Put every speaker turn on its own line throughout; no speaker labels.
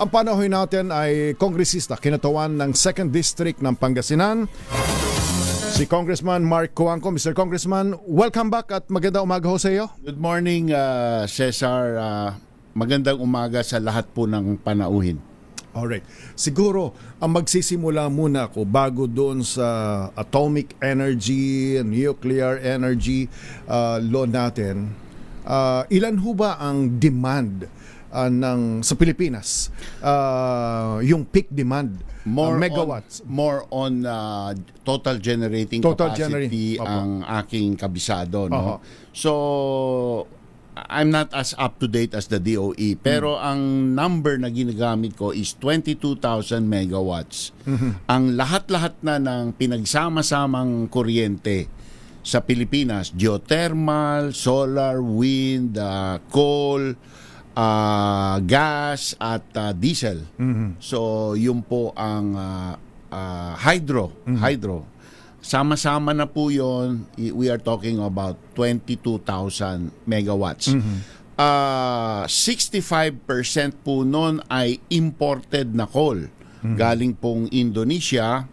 Ang panahon natin ay kongresista, kinatawan ng 2nd District ng Pangasinan, si Congressman Mark Coangco. Mr. Congressman, welcome back at magandang umaga ho sa iyo.
Good morning, Cesar. Magandang umaga sa lahat po ng panauhin.
Alright. Siguro, ang magsisimula muna ako bago doon sa atomic energy, nuclear energy law natin. Ilan ho ba ang demand sa Pilipinas? Yung peak demand, megawatts?
More on total generating capacity ang aking kabisado. No? So, I'm not as up to date as the DOE, pero ang number na ginagamit ko is 22,000 megawatts. Ang lahat-lahat na ng pinagsama-samang kuryente sa Pilipinas, geothermal, solar, wind, coal, gas at diesel. So yun po ang hydro. Sama-sama na po yun, we are talking about 22,000 megawatts. 65% po nun ay imported na coal. Galing pong Indonesia.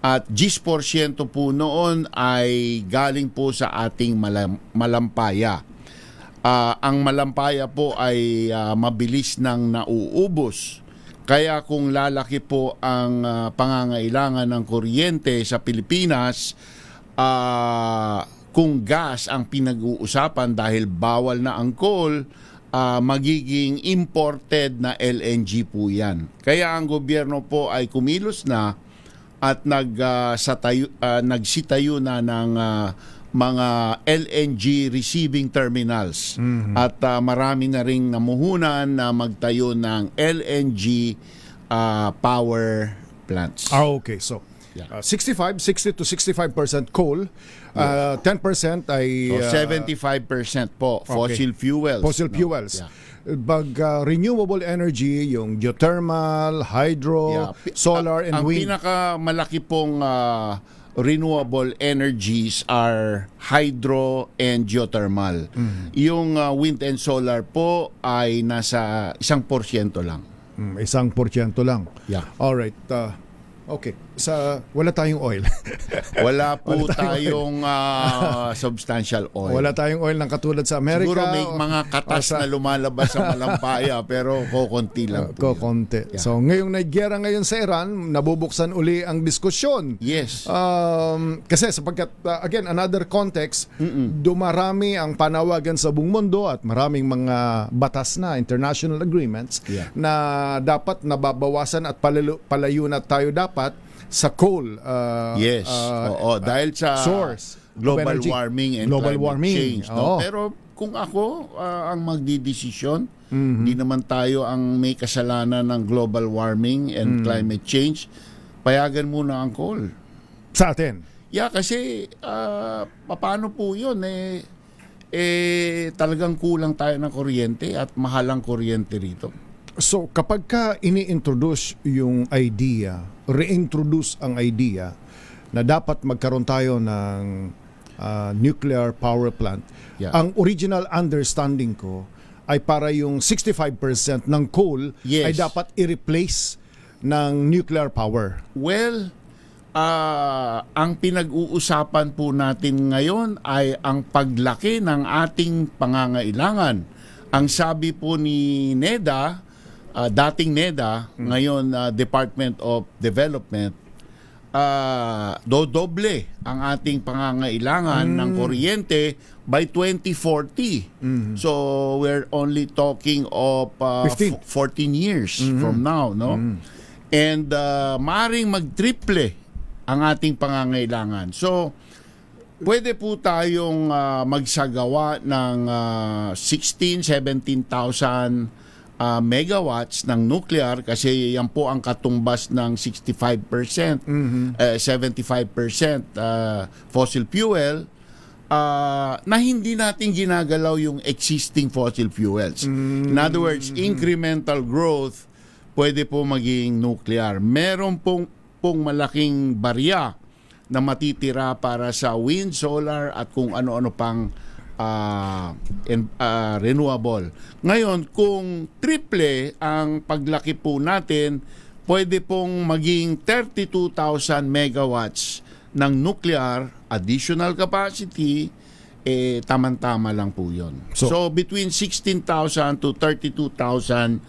At 10% po noon ay galing po sa ating malampaya. Ang malampaya po ay mabilis nang nauubos. Kaya kung lalaki po ang pangangailangan ng kuryente sa Pilipinas, kung gas ang pinag-uusapan dahil bawal na ang coal, magiging imported na LNG po yan. Kaya ang gobyerno po ay kumilos na at nagsitayo na ng mga LNG receiving terminals. At marami na ring namuhunan na magtayo ng LNG power plants.
Okay. So, 60 to 65% coal, 10% ay...
So 75% po, fossil fuels.
Fossil fuels. Renewable energy, yung geothermal, hydro, solar, and wind.
Ang pinakamalaki pong renewable energies are hydro and geothermal. Yung wind and solar po ay nasa 1% lang.
1% lang.
Yeah.
Alright. Okay. Wala tayong oil.
Wala po tayong substantial oil.
Wala tayong oil ng katulad sa Amerika.
Siguro may mga katas na lumalabas sa malampaya pero kokonti lang po.
Kokonti. So ngayong nagyera ngayon sa Iran, nabubuksan uli ang diskusyon.
Yes.
Kasi sapagkat, again, another context, dumarami ang panawagan sa buong mundo at maraming mga batas na, international agreements, na dapat nababawasan at palayo na tayo dapat sa coal.
Yes. Dahil sa
source
global warming and
global
climate
warming.
Change. No? Pero kung ako ang magdidesisyon, hindi naman tayo ang may kasalanan ng global warming and climate change, payagan muna ang coal.
Sa atin?
Yeah, kasi paano po yun? Talagang kulang tayo ng kuryente at mahal ang kuryente rito.
So kapag ka ini-introduce yung idea, reintroduce ang idea na dapat magkaroon tayo ng nuclear power plant, ang original understanding ko ay para yung 65% ng coal ay dapat i-replace ng nuclear power.
Well, ang pinag-uusapan po natin ngayon ay ang paglaki ng ating pangangailangan. Ang sabi po ni NEDA, dating NEDA, ngayon Department of Development, dodoble ang ating pangangailangan ng kuryente by 2040. So we're only talking of 14 years from now, no? And maaring magtriple ang ating pangangailangan. So pwede po tayong magsagawa ng 17,000 megawatts ng nuclear kasi yan po ang katumbas ng 65%, 75% fossil fuel, na hindi natin ginagalaw yung existing fossil fuels. In other words, incremental growth pwede po maging nuclear. Meron pong malaking barya na matitira para sa wind, solar at kung ano-ano pang renewable. Ngayon, kung triple ang paglaki po natin, pwede pong maging 32,000 megawatts ng nuclear additional capacity, tamang-tama lang po yun. So between 16,000 to 32,000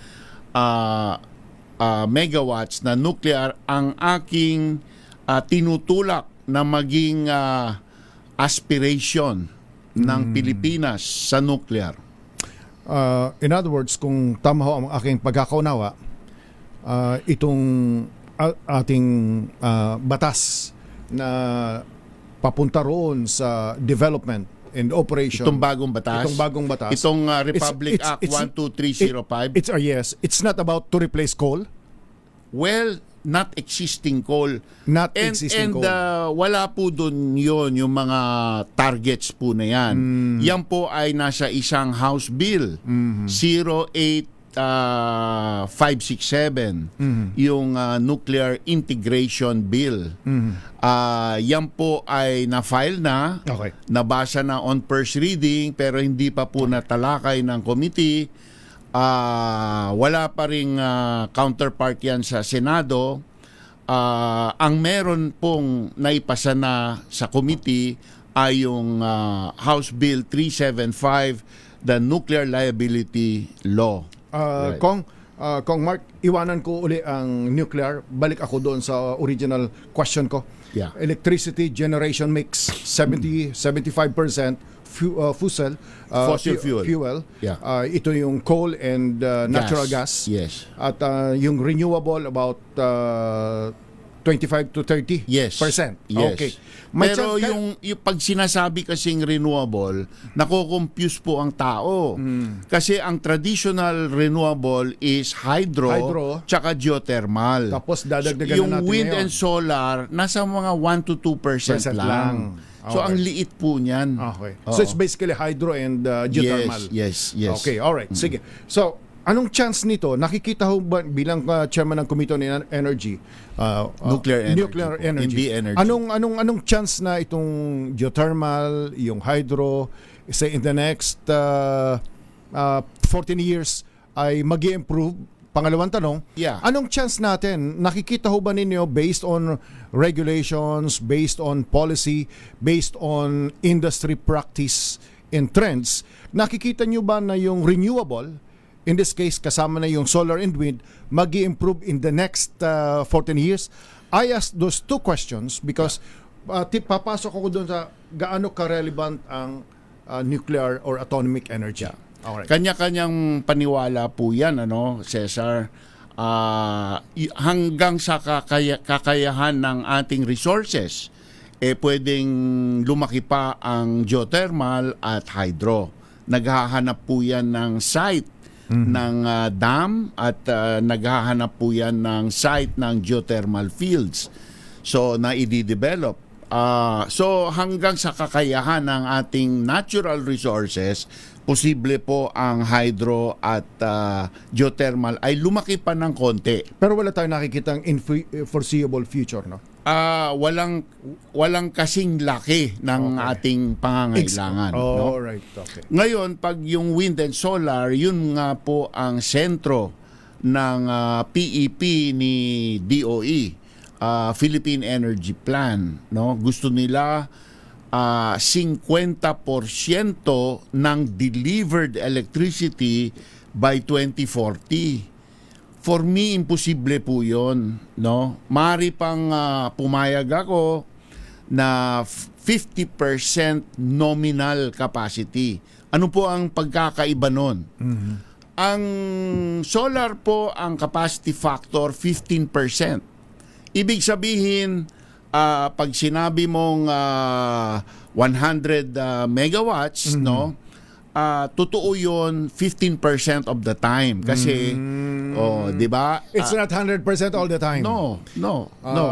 megawatts na nuclear ang aking tinutulak na maging aspiration ng Pilipinas sa nuclear.
In other words, kung tama ho ang aking pagkakaunawa, itong ating batas na papunta roon sa development and operation.
Itong bagong batas. Itong Republic Act 12305.
It's not about to replace coal.
Well, not existing coal.
Existing coal.
Wala po dun yun, yung mga targets po na yan. Yan po ay nasa isang House Bill, 08567, yung Nuclear Integration Bill. Yan po ay na-file na, nabasa na on first reading, pero hindi pa po natalakay ng committee. Wala pa ring counterpart yan sa Senado. Ang meron pong naipasa na sa committee ay yung House Bill 375, the Nuclear Liability Law.
Right. Kong Mark, iwanan ko uli ang nuclear. Balik ako doon sa original question ko.
Yeah.
Electricity generation mix 75% fossil fuel.
Yeah.
Ito yung coal and natural gas.
Yes.
At yung renewable about 25 to 30%.
Yes.
Okay.
Pero yung pag sinasabi kasing renewable, nako-confuse po ang tao. Kasi ang traditional renewable is hydro. Tsaka geothermal.
Tapos dadagdagan
yung
na natin
wind
ngayon.
and solar, nasa mga 1 to 2% lang. So ang liit po niyan.
Okay. So it's basically hydro and geothermal.
Yes.
Okay, all right. Sige. So, anong chance nito? Nakikita ho ba bilang chairman ng Committee on Energy,
Nuclear
energy.
Hindi energy.
Anong chance na itong geothermal, yung hydro, say in the next 14 years ay mag-i-improve? Pangalawang tanong, anong chance natin? Nakikita ho ba ninyo based on regulations, based on policy, based on industry practice and trends, nakikita nyo ba na yung renewable, in this case kasama na yung solar and wind, mag-i-improve in the next 14 years? I asked those two questions because papasok ako doon sa gaano ka-relevant ang nuclear or atomic energy.
Alright. Kanya-kanyang paniwala po yan, Cesar. Hanggang sa kakayahan ng ating resources, pwedeng lumaki pa ang geothermal at hydro. Naghahanap po yan ng site ng dam at naghahanap po yan ng site ng geothermal fields. So, na i-develop. So, hanggang sa kakayahan ng ating natural resources, posible po ang hydro at geothermal ay lumaki pa ng konti.
Pero wala tayong nakikitang foreseeable future, no?
Walang kasing laki ng ating pangangailangan. No?
Right. Okay.
Ngayon, pag yung wind and solar, yun nga po ang sentro ng PEP ni DOE, Philippine Energy Plan. No? Gusto nila 50% ng delivered electricity by 2040. For me, imposible po yun. No? Mari pang pumayag ako na 50% nominal capacity. Ano po ang pagkakaiba nun? Ang solar po, ang capacity factor, 15%. Ibig sabihin, pag sinabi mong 100 megawatts, no? Totoo 'yon 15% of the time kasi 'di ba?
It's not 100% all the time.
No.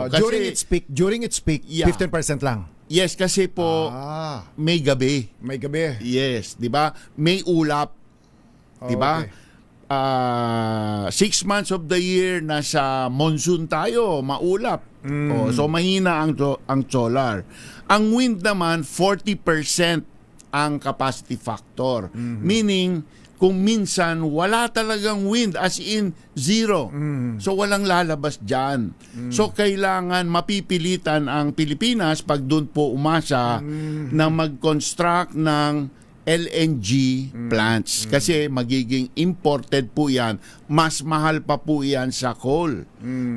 Kasi during its peak, 15% lang.
Yes, kasi po may gabi.
May gabi.
Yes, 'di ba? May ulap. 'Di ba?
Okay.
6 months of the year nasa monsoon tayo, maulap. So mahina ang solar. Ang wind naman 40% ang capacity factor. Meaning, kung minsan wala talagang wind, as in zero. So walang lalabas dyan. So kailangan mapipilitan ang Pilipinas pag doon po umasa na mag-construct ng LNG plants. Kasi magiging imported po yan. Mas mahal pa po yan sa coal.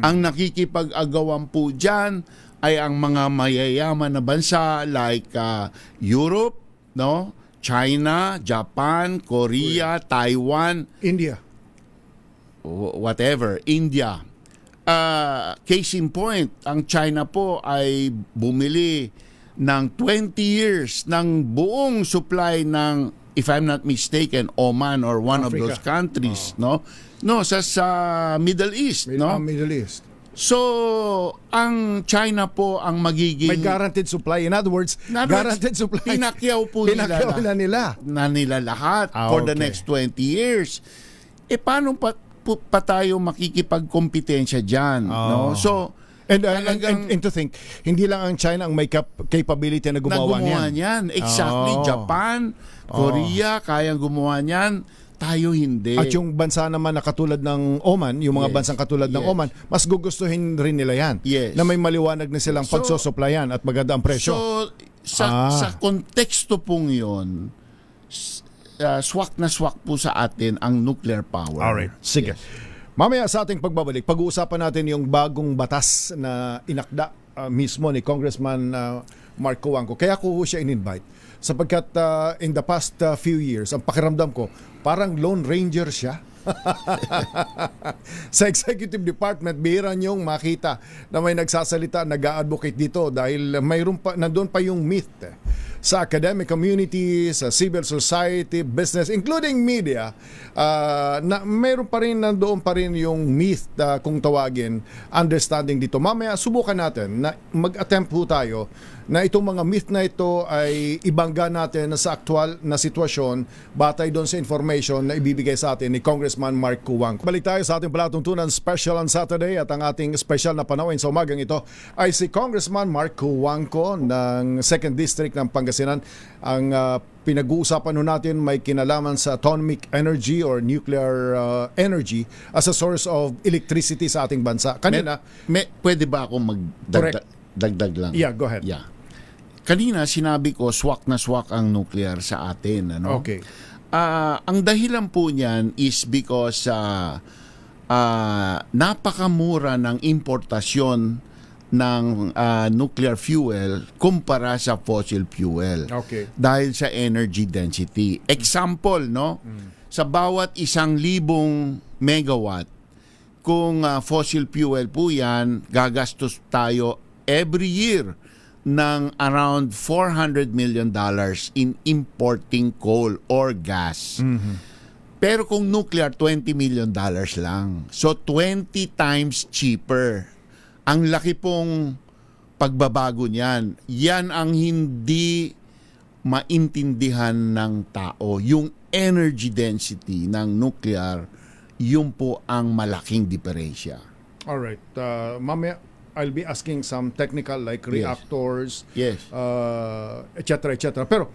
Ang nakikipag-agawan po dyan ay ang mga mayayaman na bansa like Europe, no? China, Japan, Korea, Taiwan,
India.
Whatever, India. Case in point, ang China po ay bumili ng 20 years ng buong supply ng, if I'm not mistaken, Oman or one of
Africa.
those countries, no? No, sa Middle East, no?
Middle East.
So, ang China po ang magiging
May guaranteed supply. In other words, guaranteed supply.
Pinakyaw po
Pinakyaw
nila lahat for the
okay.
next 20 years. Paano pa tayo makikipagkompetensya dyan? No? So,
and to think, hindi lang ang China ang may capability na gumawa
niyan. Exactly. Japan, Korea, kayang gumawa niyan. Tayo hindi.
At yung bansa naman na katulad ng Oman, yung mga bansang katulad ng Oman, mas gugustuhin rin nila yan.
Yes.
Na may maliwanag na silang pagsosuplayan at maganda ang presyo.
So, sa konteksto pong yun, swak na swak po sa atin ang nuclear power.
Alright, sige. Yes. Mamaya sa ating pagbabalik, pag-uusapan natin yung bagong batas na inakda mismo ni Congressman Mark Cojuangco. Kaya ko siya in-invite. Sapagkat in the past few years, ang pakiramdam ko, parang Lone Ranger siya. Sa executive department, bihira niyong makita na may nagsasalita, nag-a-advocate dito dahil nandun pa yung myth sa academic community, sa civil society, business, including media, na mayroon pa rin, nandoon pa rin yung myth, kung tawagin, understanding dito. Mamaya, subukan natin na mag-attempt po tayo na itong mga myth na ito ay ibangga natin sa aktual na sitwasyon batay doon sa information na ibibigay sa atin ni Congressman Mark Cojuangco. Balik tayo sa ating palatuntunan special on Saturday at ang ating special na panawin sa umagang ito ay si Congressman Mark Cojuangco ng 2nd District ng Pangasinan. Ang pinag-uusapan natin may kinalaman sa atomic energy or nuclear energy as a source of electricity sa ating bansa. Kanina,
pwede ba ako magdagdag lang?
Yeah, go ahead.
Yeah. Kanina sinabi ko swak na swak ang nuclear sa atin, ano?
Okay.
Ang dahilan po niyan is because napakamura ng importasyon ng nuclear fuel kumpara sa fossil fuel.
Okay.
Dahil sa energy density. Example, no? Sa bawat 1,000 megawatt, kung fossil fuel po yan, gagastos tayo every year ng around $400 million in importing coal or gas. Pero kung nuclear, $20 million lang. So 20 times cheaper. Ang laki pong pagbabago niyan. Yan ang hindi maintindihan ng tao. Yung energy density ng nuclear, yun po ang malaking diferensya.
Alright. Mamaya, I'll be asking some technical like reactors,
Yes.
Et cetera. Pero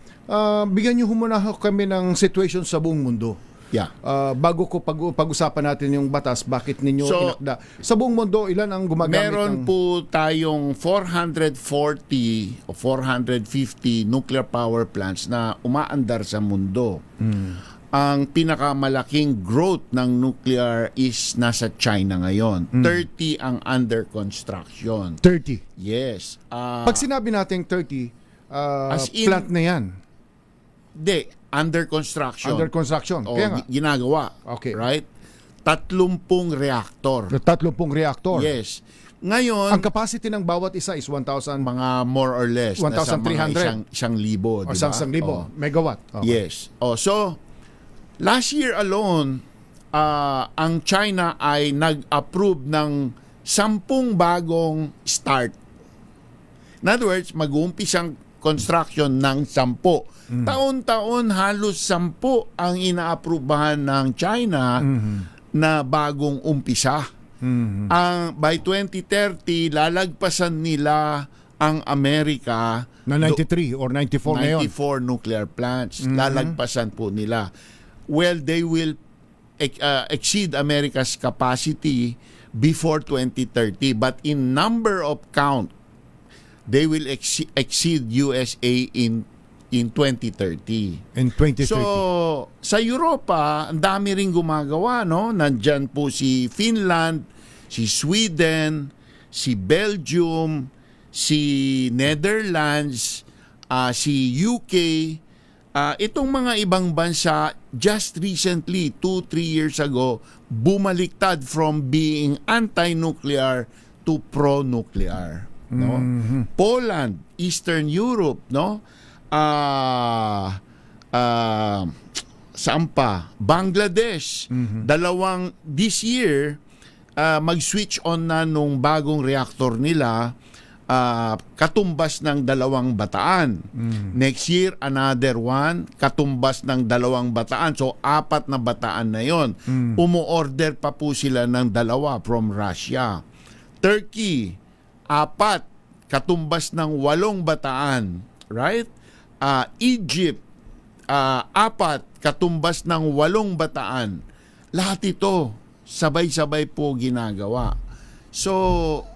bigyan niyo muna kami ng situation sa buong mundo.
Yeah.
Bago ko pag-usapan natin yung batas, bakit ninyo inakda? Sa buong mundo, ilan ang gumagamit
Meron po tayong 440 o 450 nuclear power plants na umaandar sa mundo. Ang pinakamalaking growth ng nuclear is nasa China ngayon. 30 ang under construction.
30.
Yes.
Pag sinabi nating 30,
as in-
plant na yan.
Hindi, under construction.
Under construction.
O,
Kaya nga.
ginagawa.
Okay.
Right? 30 reactor.
30 reactor.
Yes. Ngayon,
Ang capacity ng bawat isa is 1,000
mga more or less
1,300.
nasa mga 1,000,
o
di ba?
1,000 megawatt. Okay.
Yes. So last year alone, ang China ay nag-approve ng 10 bagong start. In other words, mag-uumpisang construction ng 10. Taon-taon halos 10 ang ina-approvehan ng China na bagong umpisa. By 2030, lalagpasan nila ang Amerika
Na 93 or 94 ngayon.
94 nuclear plants. Lalagpasan po nila. Well, they will exceed America's capacity before 2030. But in number of count, they will exceed USA in 2030.
In 2030.
So, sa Europa, ang dami ring gumagawa, no? Nandyan po si Finland, si Sweden, si Belgium, si Netherlands, si UK. Itong mga ibang bansa, just recently, 2-3 years ago, bumaliktad from being anti-nuclear to pro-nuclear. No? Poland, Eastern Europe, no? Saan pa? Bangladesh. This year, mag-switch on na nung bagong reactor nila, katumbas ng 2 bataan. Next year, another one, katumbas ng 2 bataan. So, 4 na bataan na yon. Umu-order pa po sila ng 2 from Russia. Turkey, 4, katumbas ng 8 bataan. Right? Egypt, 4, katumbas ng 8 bataan. Lahat ito, sabay-sabay po ginagawa. So,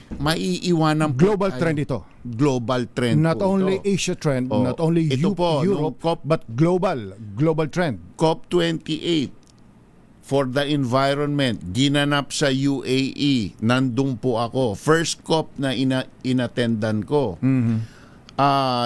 maiiwanan po
global trend ito.
Global trend
Not
po
only
ito.
Asia trend, not only Europe, but global trend.
COP28 for the environment, ginanap sa UAE. Nandun po ako. First COP na inattendan ko.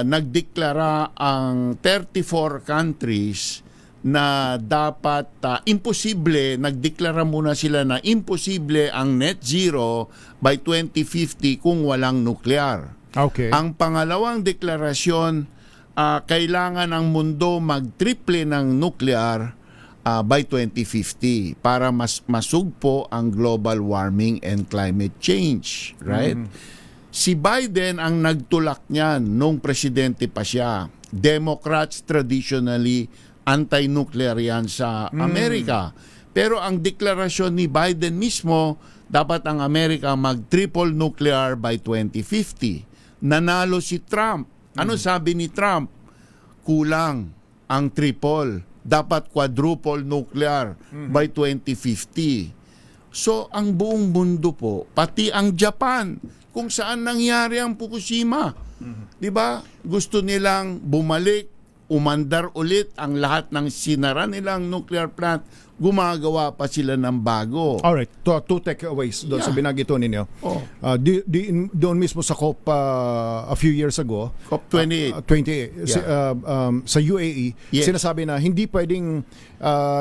Nagdeklara ang 34 countries na dapat imposible, nagdeklara muna sila na imposible ang net zero by 2050 kung walang nuklear.
Okay.
Ang pangalawang deklarasyon, kailangan ang mundo mag-triple ng nuklear by 2050 para masugpo ang global warming and climate change. Right? Si Biden ang nagtulak niyan nung presidente pa siya. Democrats traditionally anti-nuclear yan sa Amerika. Pero ang deklarasyon ni Biden mismo, dapat ang Amerika mag-triple nuclear by 2050. Nanalo si Trump. Ano sabi ni Trump? Kulang ang triple. Dapat quadruple nuclear by 2050. So, ang buong mundo po, pati ang Japan, kung saan nangyari ang Fukushima. 'Di ba? Gusto nilang bumalik, umandar ulit ang lahat ng sinara nilang nuclear plant, gumagawa pa sila ng bago.
All right, two takeaways doon sa binagito ninyo. Doon mismo sa COP a few years ago,
COP 28.
Sa UAE, sinasabi na hindi pwedeng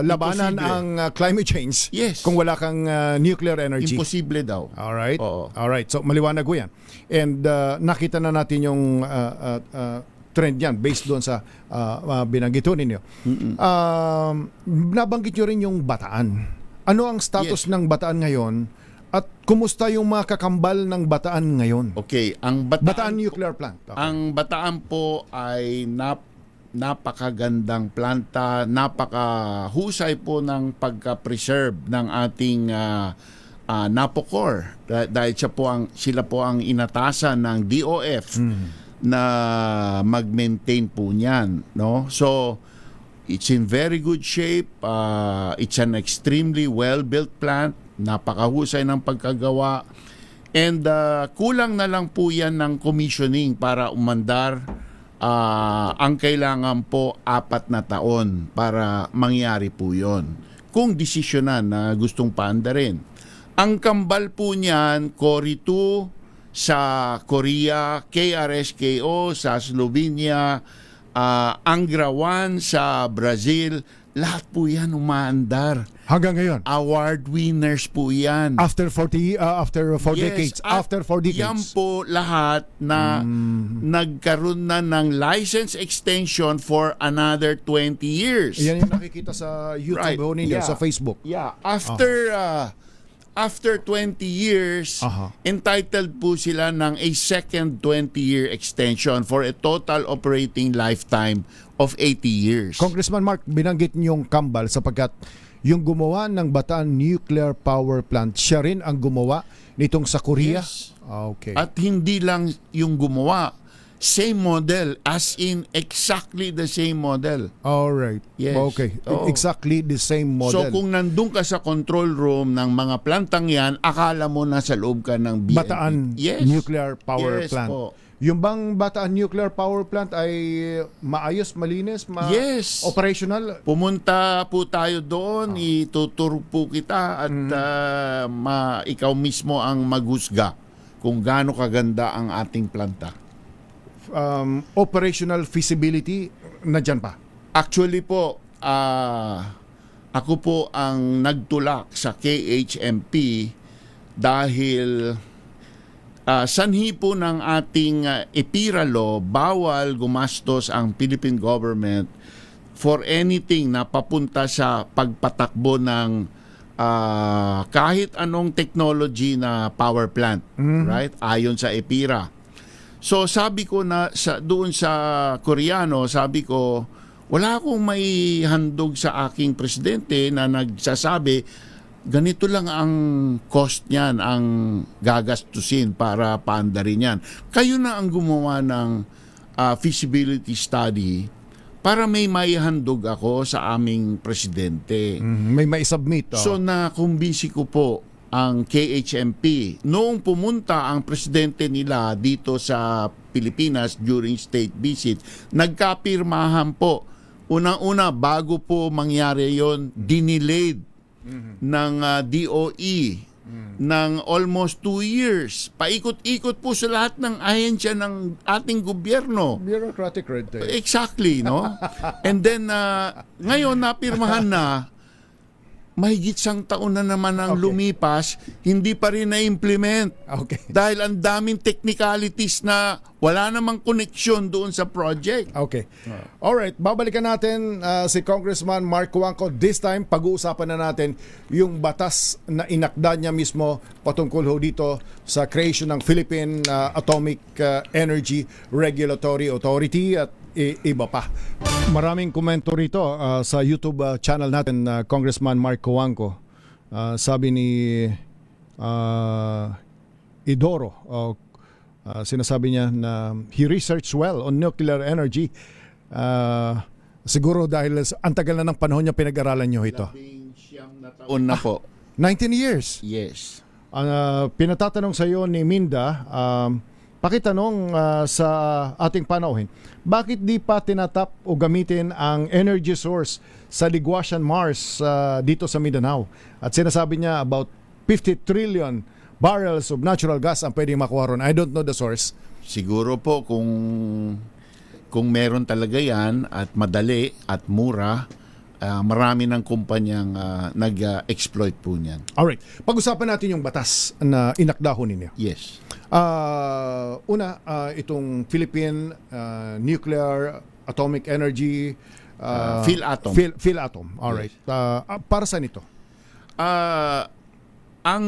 labanan ang climate change kung wala kang nuclear energy.
Imposible daw.
Alright. Alright. So maliwanag ko yan. And nakita na natin yung trend yan based doon sa binanggito ninyo. Nabanggit nyo rin yung Bataan. Ano ang status ng Bataan ngayon at kumusta yung mga kakambal ng Bataan ngayon?
Okay, ang
Bataan nuclear plant. Okay.
Ang Bataan po ay napakagandang planta, napakahusay po ng pagka-preserve ng ating Napocor. Dahil sila po ang inatasan ng DOF na mag-maintain po niyan, no? So it's in very good shape. It's an extremely well-built plant, napakahusay ng pagkagawa, and kulang na lang po yan ng commissioning para umandar. Ang kailangan po 4 na taon para mangyari po yon kung desisyonan na gustong paandarin. Ang kambal po niyan, Cory 2 sa Korea, KRSKO sa Slovenia, Angra 1 sa Brazil, lahat po yan umaandar.
Hanggang ngayon?
Award winners po yan.
After 4 decades. After 4 decades.
Yan po lahat na nagkaroon na ng license extension for another 20 years.
Yan yung nakikita sa YouTube ninyo, sa Facebook.
Yeah. After 20 years, entitled po sila ng a second 20-year extension for a total operating lifetime of 80 years.
Congressman Mark, binanggit niyong kambal sapagkat yung gumawa ng Bataan Nuclear Power Plant, siya rin ang gumawa nitong sa Korea?
Yes.
Okay.
At hindi lang yung gumawa, same model, as in exactly the same model.
Alright.
Yes.
Okay.
Oo.
Exactly the same model.
So kung nandun ka sa control room ng mga plantang yan, akala mo nasa loob ka ng BNP.
Bataan
Yes.
Nuclear Power
Yes
Plant.
po.
Yung bang Bataan Nuclear Power Plant ay maayos, malinis,
Yes.
operational?
Pumunta po tayo doon, ituturo po kita at ikaw mismo ang maghusga kung gaano kaganda ang ating planta.
Operational feasibility, nandyan pa?
Actually po, ako po ang nagtulak sa KHMP dahil sanhi po ng ating EPIRA law, bawal gumastos ang Philippine government for anything na papunta sa pagpatakbo ng kahit anong technology na power plant, right? Ayon sa EPIRA. So sabi ko na doon sa Koreano, sabi ko, wala akong may handog sa aking presidente na nagsasabi ganito lang ang cost niyan, ang gagastusin para paandarin yan. Kayo na ang gumawa ng feasibility study para may maihandog ako sa aming presidente.
May maisubmit.
So nakumbinsi ko po ang KHMP. Noong pumunta ang presidente nila dito sa Pilipinas during state visit, nagkapirmahan po. Unang-una, bago po mangyari yon, dinilayed ng DOE ng almost 2 years. Paikot-ikot po sa lahat ng ahensya ng ating gobyerno.
Bureaucratic red tape.
Exactly, no? And then, ngayon, napirmahan na, mahigit 1 taon na naman ang lumipas, hindi pa rin na-implement.
Okay.
Dahil ang daming technicalities na wala namang koneksyon doon sa project.
Okay. Alright, babalikan natin si Congressman Mark Cojuangco. This time, pag-uusapan na natin yung batas na inakda niya mismo patungkol ho dito sa creation ng Philippine Atomic Energy Regulatory Authority at iba pa. Maraming komento rito sa YouTube channel natin, Congressman Mark Cojuangco. Sabi ni Idoro, sinasabi niya na he researched well on nuclear energy. Siguro dahil ang tagal na ng panahon niya pinag-aralan niyo ito.
19 na taon na po.
19 years.
Yes.
Pinatatanong sa iyo ni Minda, pakitanong sa ating panauhin, bakit di pa tinatap o gamitin ang energy source sa Liguasan Mars dito sa Mindanao? At sinasabi niya about 50 trillion barrels of natural gas ang pwedeng makuha ron. I don't know the source.
Siguro po kung meron talaga yan at madali at mura, marami ng kumpanyang nag-exploit po niyan.
Alright. Pag-usapan natin yung batas na inakdaho ninyo.
Yes.
Una, itong Philippine Nuclear Atomic Energy
PhilAtom.
PhilAtom. Alright. Para saan ito?
Ang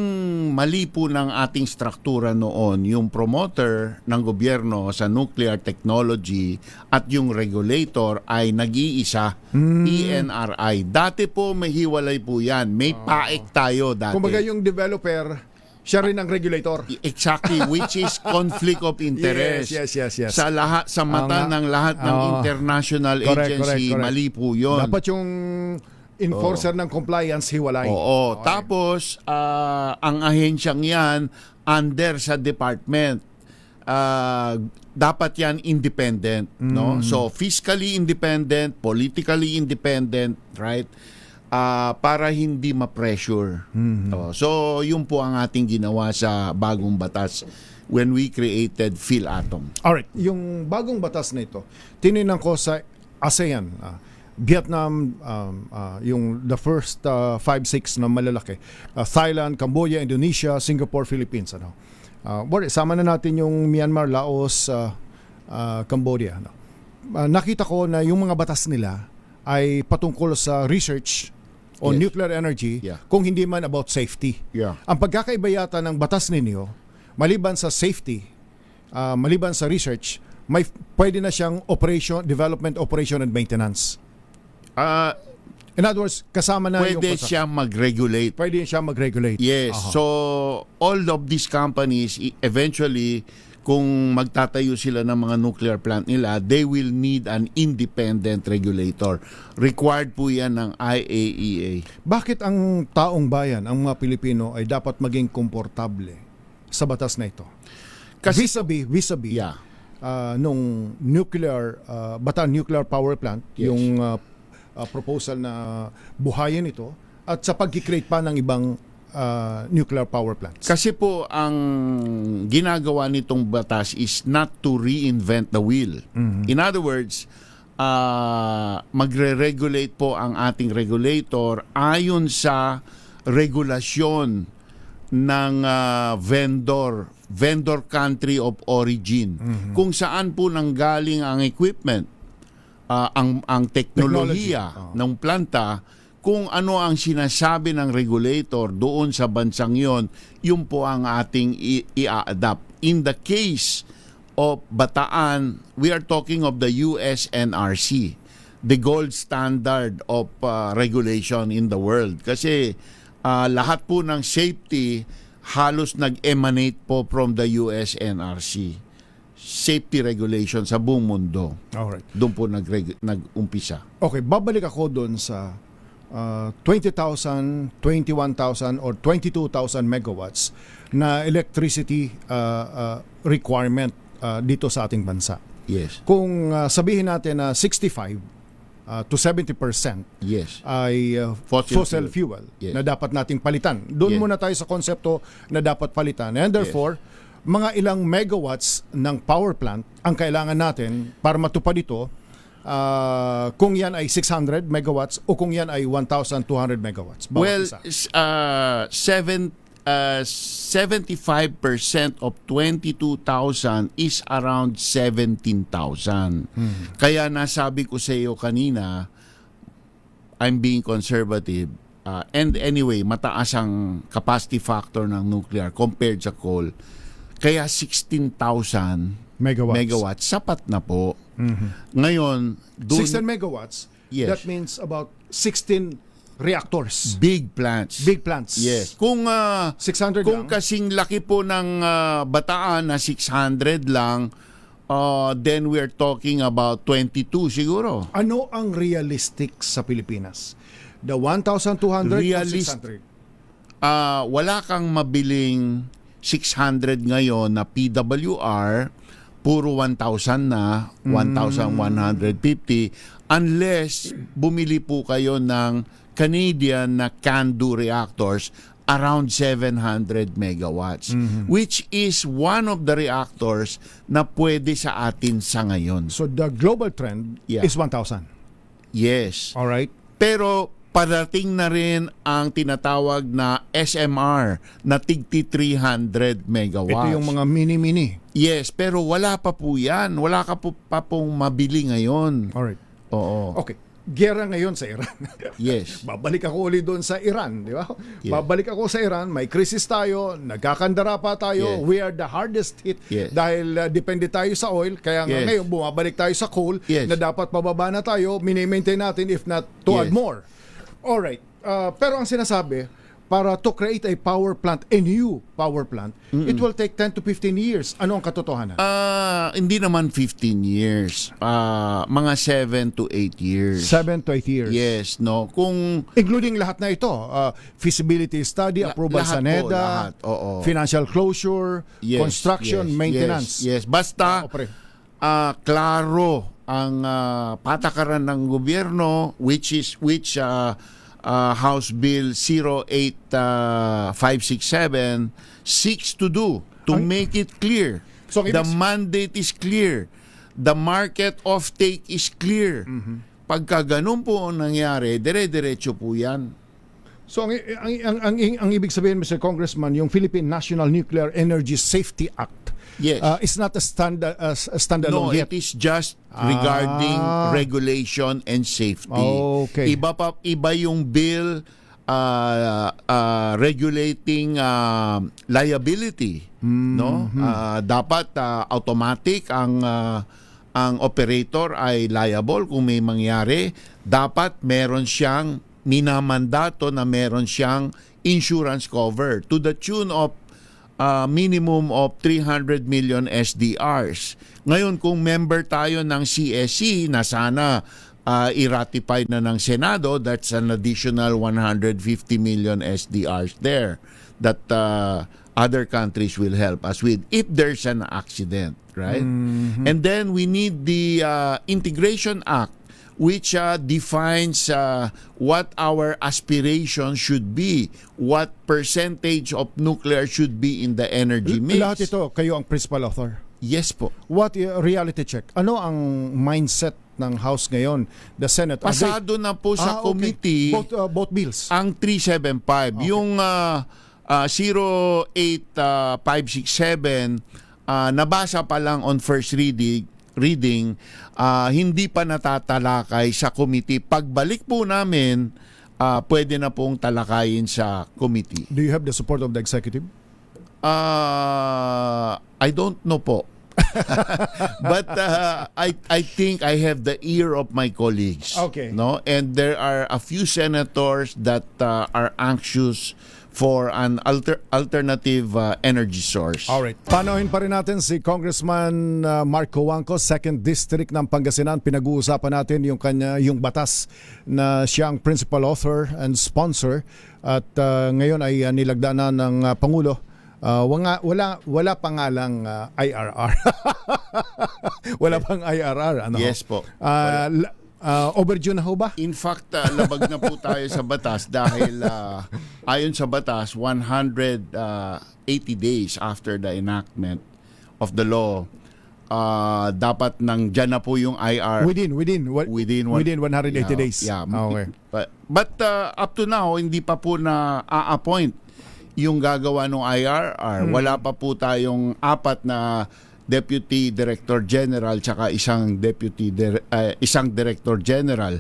mali po ng ating struktura noon, yung promoter ng gobyerno sa nuclear technology at yung regulator ay nag-iisa, ENRI. Dati po may hiwalay po yan. May PAEC tayo dati.
Kumbaga yung developer, siya rin ang regulator.
Exactly, which is conflict of interest.
Yes.
Sa mata ng lahat ng international agency,
correct.
mali po yun.
Dapat yung enforcer ng compliance hiwalay.
Oo. Okay. Tapos, ang ahensyang yan, under sa department, dapat yan independent. No? So, fiscally independent, politically independent, right? Para hindi ma-pressure. So, yun po ang ating ginawa sa bagong batas when we created PhilAtom.
Alright. Yung bagong batas na ito, tininan ko sa ASEAN, Vietnam, yung the first 5-6 na malalaki, Thailand, Cambodia, Indonesia, Singapore, Philippines. Sama na natin yung Myanmar, Laos, Cambodia. Nakita ko na yung mga batas nila ay patungkol sa research on nuclear energy, kung hindi man about safety. Ang pagkakaiba yata ng batas ninyo, maliban sa safety, maliban sa research, pwede na siyang development, operation, and maintenance. In other words, kasama na yung
Pwede siya mag-regulate.
Pwede siya mag-regulate.
Yes.
Aha.
So, all of these companies, eventually, kung magtatayo sila ng mga nuclear plant nila, they will need an independent regulator. Required po yan ng IAEA.
Bakit ang taong bayan, ang mga Pilipino, ay dapat maging komportable sa batas na ito?
Kasi,
vis-a-vis
yeah.
Nung Bataan Nuclear Power Plant,
Yes.
yung proposal na buhayin ito, at sa pag-create pa ng ibang nuclear power plants.
Kasi po, ang ginagawa nitong batas is not to reinvent the wheel.
Mhm.
In other words, magre-regulate po ang ating regulator ayon sa regulasyon ng vendor country of origin. Kung saan po nanggaling ang equipment, ang teknolohiya ng planta, kung ano ang sinasabi ng regulator doon sa bansang yon, yun po ang ating i-adapt. In the case of Bataan, we are talking of the USNRC, the gold standard of regulation in the world. Kasi lahat po ng safety halos nag-emanate po from the USNRC. Safety regulation sa buong mundo.
Alright.
Doon po nag-umpisa.
Okay, babalik ako doon sa 20,000, 21,000 or 22,000 megawatts na electricity requirement dito sa ating bansa.
Yes.
Kung sabihin natin na 65 to 70%
Yes.
ay fossil fuel
Yes.
na dapat nating palitan. Doon
Yes.
muna tayo sa konsepto na dapat palitan. And therefore, mga ilang megawatts ng power plant ang kailangan natin para matupad ito, kung yan ay 600 megawatts o kung yan ay 1,200 megawatts.
Well,
Isa.
75% of 22,000 is around 17,000. Kaya nasabi ko sa iyo kanina, I'm being conservative. And anyway, mataas ang capacity factor ng nuclear compared sa coal. Kaya 16,000 megawatts sapat na po. Ngayon,
16 megawatts,
Yes.
that means about 16 reactors.
big plants.
Big plants.
Yes. Kung
600
kung
lang.
kasing laki po ng Bataan na 600 lang, then we're talking about 22 siguro.
Ano ang realistic sa Pilipinas? The 1,200 or
Realist-
600?
Wala kang mabiling 600 ngayon na PWR, puro 1,000 na, 1,150, unless bumili po kayo ng Canadian na CANDU reactors around 700 megawatts, which is one of the reactors na pwede sa atin sa ngayon.
So the global trend
Yeah.
is 1,000.
Yes.
All right?
Pero parating na rin ang tinatawag na SMR na tigti 300 megawatts.
Ito yung mga mini-mini.
Yes, pero wala pa po yan. Wala ka po pa pong mabili ngayon.
All right.
Oo.
Okay. Gera ngayon sa Iran.
Yes.
Babalik ako ulit doon sa Iran, di ba?
Yeah.
Babalik ako sa Iran, may krisis tayo, nagkakandara pa tayo,
Yeah.
we are the hardest hit
Yes.
dahil depende tayo sa oil, kaya nga
Yes.
ngayon bumabalik tayo sa coal
Yes.
na dapat pababa na tayo, mini-maintain natin if not to
Yes.
add more. Alright, pero ang sinasabi, para to create a power plant, a new power plant, it will take 10 to 15 years. Ano ang katotohanan?
Hindi naman 15 years. Mga 7 to 8 years.
7 to 8 years.
Yes, no. Kung
Including lahat na ito, feasibility study, approval sa
lahat po,
NEDA,
lahat. Oo.
financial closure,
Yes,
construction,
yes,
maintenance.
Yes. Basta
Pre.
klaro ang patakaran ng gobyerno, which House Bill 08567 seeks to do to make it clear.
So,
The mandate is clear. The market offtake is clear. Pagka ganun po ang nangyari, dire-diretso po yan.
So ang ibig sabihin, Mr. Congressman, yung Philippine National Nuclear Energy Safety Act
Yes.
is not a standalone
No,
yet.
it is just regarding regulation and safety.
Okay.
Iba yung bill regulating liability, no? Dapat automatic ang ang operator ay liable kung may mangyari. Dapat meron siyang minamandato na meron siyang insurance cover to the tune of minimum of 300 million SDRs. Ngayon, kung member tayo ng CSC na sana i-ratify na ng Senado, that's an additional 150 million SDRs there that other countries will help us with if there's an accident, right? And then we need the Integration Act, which defines what our aspiration should be, what percentage of nuclear should be in the energy mix.
Lahat ito, kayo ang principal author.
Yes po.
What reality check? Ano ang mindset ng House ngayon, the Senate?
Pasado na po sa committee
both bills.
ang 375. Yung 08567 nabasa pa lang on first reading, hindi pa natatalakay sa committee. Pagbalik po namin, pwede na pong talakayin sa committee.
Do you have the support of the executive?
I don't know po. But I think I have the ear of my colleagues.
Okay.
No? And there are a few senators that are anxious for an alternative energy source.
Alright. Panauhin pa rin natin si Congressman Marco Wangco, 2nd District ng Pangasinan. Pinag-uusapan natin yung batas na siyang principal author and sponsor at ngayon ay nilagdaan na ng Pangulo. Wala pangalang IRR. Wala pang IRR. Ano?
Yes po.
Overdue na ho ba?
In fact, labag na po tayo sa batas dahil ayon sa batas, 180 days after the enactment of the law, dapat dyan na po yung IR.
Within 180 days.
Yeah.
Okay.
But up to now, hindi pa po na a-appoint yung gagawa ng IRR. Wala pa po tayong 4 na Deputy Director General tsaka isang Director General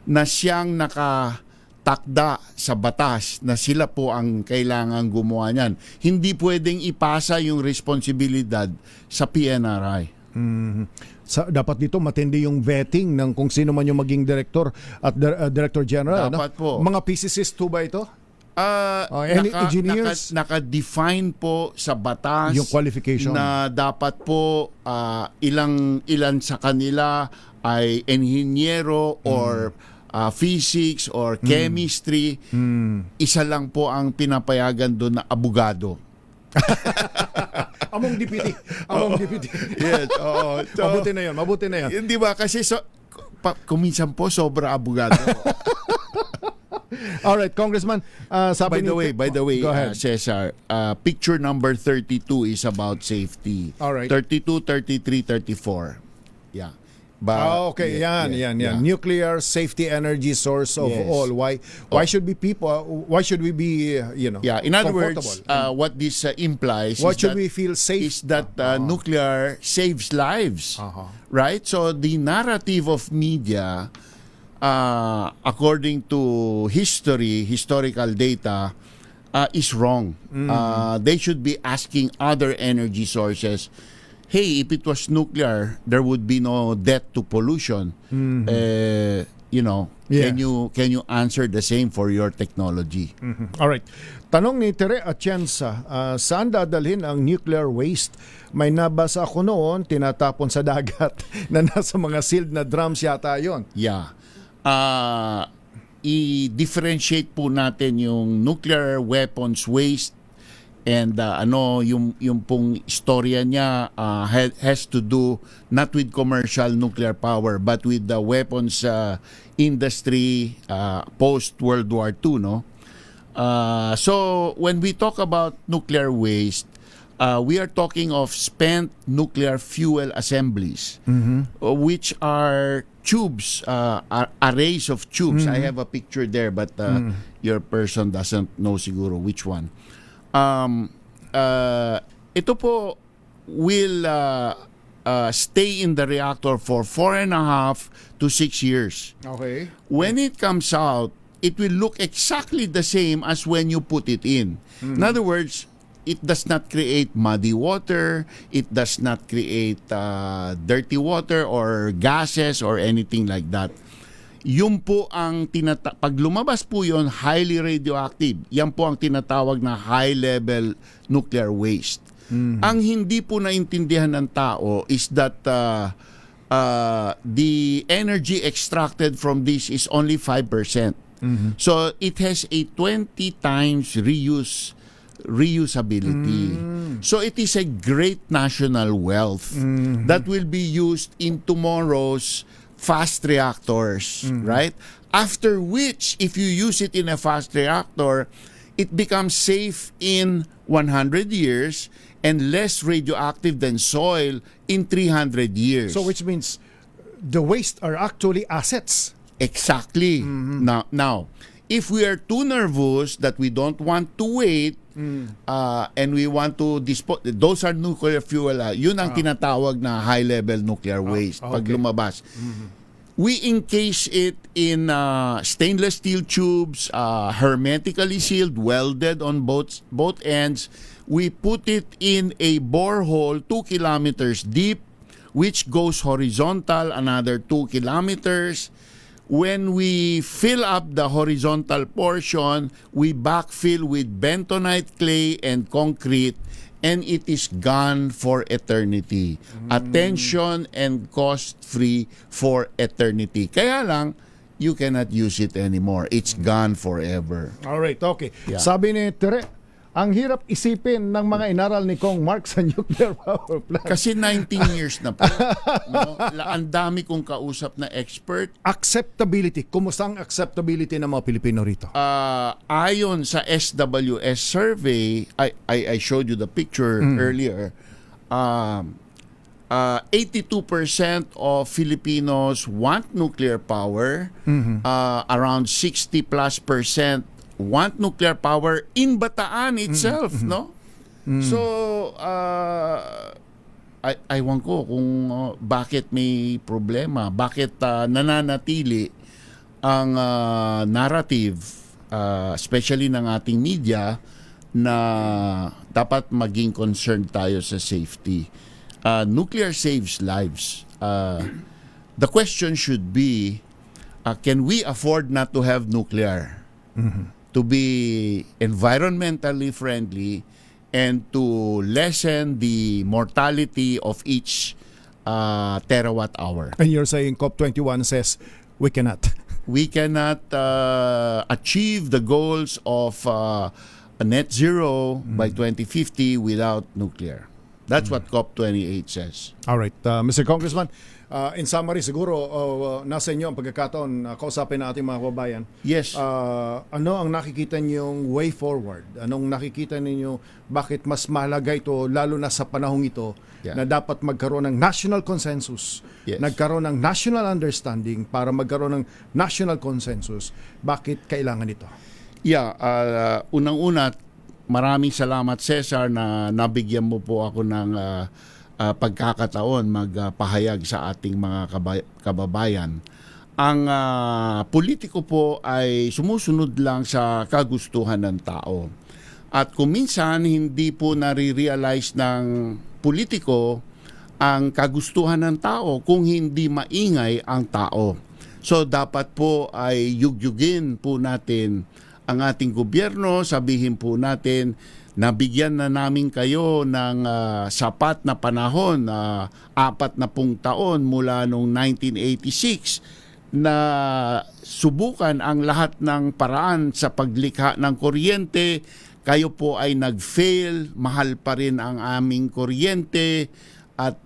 na siyang nakatakda sa batas na sila po ang kailangan gumawa niyan. Hindi pwedeng ipasa yung responsibilidad sa PNRI.
Dapat dito matindi yung vetting ng kung sino man yung maging director at Director General.
Dapat po.
Mga PCCs to ba ito? Engineers?
Naka-define po sa batas
yung qualification
na dapat po ilan sa kanila ay enhinyero or physics or chemistry. Isa lang po ang pinapayagan doon na abogado.
Among deputy.
Yes, oo. So,
mabuti na 'yon.
Hindi ba kasi kuminsan po sobra abogado.
All right, Congressman,
by the way,
go ahead.
Cesar, picture number 32 is about safety.
All right.
32, 33, 34. Yeah.
Okay, yan. Nuclear safety energy source of all. Why should we be
Yeah, in other words, what this implies
why should we feel safe
is that nuclear saves lives. Right? So the narrative of media, according to historical data, is wrong. They should be asking other energy sources, hey, if it was nuclear, there would be no death to pollution. Can you answer the same for your technology?
All right. Tanong ni Tere Atienza, saan dadalhin ang nuclear waste? May nabasa ako noon, tinatapon sa dagat na nasa mga sealed na drums yata yon.
Yeah. I-differentiate po natin yung nuclear weapons waste and yung pong istorya niya has to do not with commercial nuclear power but with the weapons industry post World War II, no? So when we talk about nuclear waste, we are talking of spent nuclear fuel assemblies, which are tubes, arrays of tubes. I have a picture there, but your person doesn't know siguro which one. Ito po will stay in the reactor for 4.5 to 6 years.
Okay.
When it comes out, it will look exactly the same as when you put it in. In other words, it does not create muddy water, it does not create dirty water or gases or anything like that. Yun po ang pag lumabas po yun, highly radioactive. Yan po ang tinatawag na high-level nuclear waste. Ang hindi po naintindihan ng tao is that the energy extracted from this is only 5%. So it has a 20 times reusability. So it is a great national wealth that will be used in tomorrow's fast reactors, right? After which, if you use it in a fast reactor, it becomes safe in 100 years and less radioactive than soil in 300 years.
So which means the waste are actually assets.
Exactly. Now, if we are too nervous that we don't want to wait and we want to dispose, those are nuclear fuel. Yun ang tinatawag na high-level nuclear waste pag lumabas. We encase it in stainless steel tubes, hermetically sealed, welded on both ends. We put it in a borehole 2 kilometers deep, which goes horizontal another 2 kilometers. When we fill up the horizontal portion, we backfill with bentonite clay and concrete, and it is gone for eternity. Attention and cost-free for eternity. Kaya lang, you cannot use it anymore. It's gone forever.
Alright, okay.
Yeah.
Sabi ni Tere, ang hirap isipin ng mga inaral ni Kong Mark sa nuclear power plant.
Kasi 19 years na po. No? Ang dami kong kausap na expert.
Acceptability. Kumusta ang acceptability ng mga Pilipino rito?
Ayon sa SWS survey, I showed you the picture earlier, 82% of Filipinos want nuclear power, around 60+% want nuclear power in Bataan itself, no? So, aywan ko kung bakit may problema, bakit nananatili ang narrative, especially ng ating media, na dapat maging concerned tayo sa safety. Nuclear saves lives. The question should be, can we afford not to have nuclear? To be environmentally friendly and to lessen the mortality of each terawatt hour.
And you're saying COP21 says we cannot.
We cannot achieve the goals of a net zero by 2050 without nuclear. That's what COP28 says.
All right, Mr. Congressman, in summary siguro nasa inyo ang pagkakataon kausapin na ating mga kababayan.
Yes.
Ano ang nakikita niyong way forward? Anong nakikita ninyo bakit mas mahalaga ito lalo na sa panahong ito na dapat magkaroon ng national consensus, nagkaroon ng national understanding para magkaroon ng national consensus? Bakit kailangan ito?
Yeah, unang-una, maraming salamat Cesar na nabigyan mo po ako ng pagkakataon magpahayag sa ating mga kababayan. Ang politiko po ay sumusunod lang sa kagustuhan ng tao. At kung minsan hindi po nare-realize ng politiko ang kagustuhan ng tao kung hindi maingay ang tao. So dapat po ay yugyugin po natin ang ating gobyerno, sabihin po natin, nabigyan na namin kayo ng sapat na panahon, 40 taon mula noong 1986, na subukan ang lahat ng paraan sa paglikha ng kuryente. Kayo po ay nag-fail, mahal pa rin ang aming kuryente, at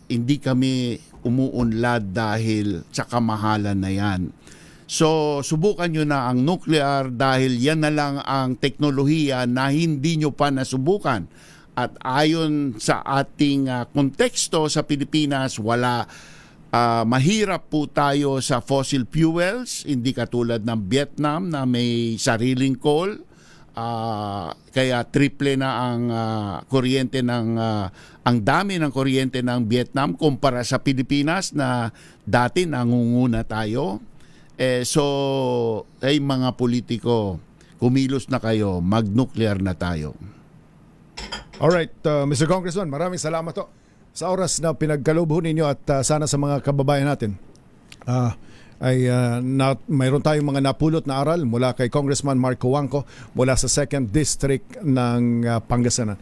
hindi kami umuunlad dahil sa kamahalan na yan. So, subukan nyo na ang nuclear dahil yan na lang ang teknolohiya na hindi nyo pa nasubukan. At ayon sa ating konteksto sa Pilipinas, mahirap po tayo sa fossil fuels, hindi katulad ng Vietnam na may sariling coal. Kaya triple na ang kuryente ang dami ng kuryente ng Vietnam kumpara sa Pilipinas na dati nangunguna tayo. So, ay mga politiko, kumilos na kayo, mag-nuclear na tayo.
Alright, Mr. Congressman, maraming salamat to sa oras na pinagkaloob ninyo at sana sa mga kababayan natin mayroon tayong mga napulot na aral mula kay Congressman Marco Wangco mula sa 2nd District ng Pangasinan.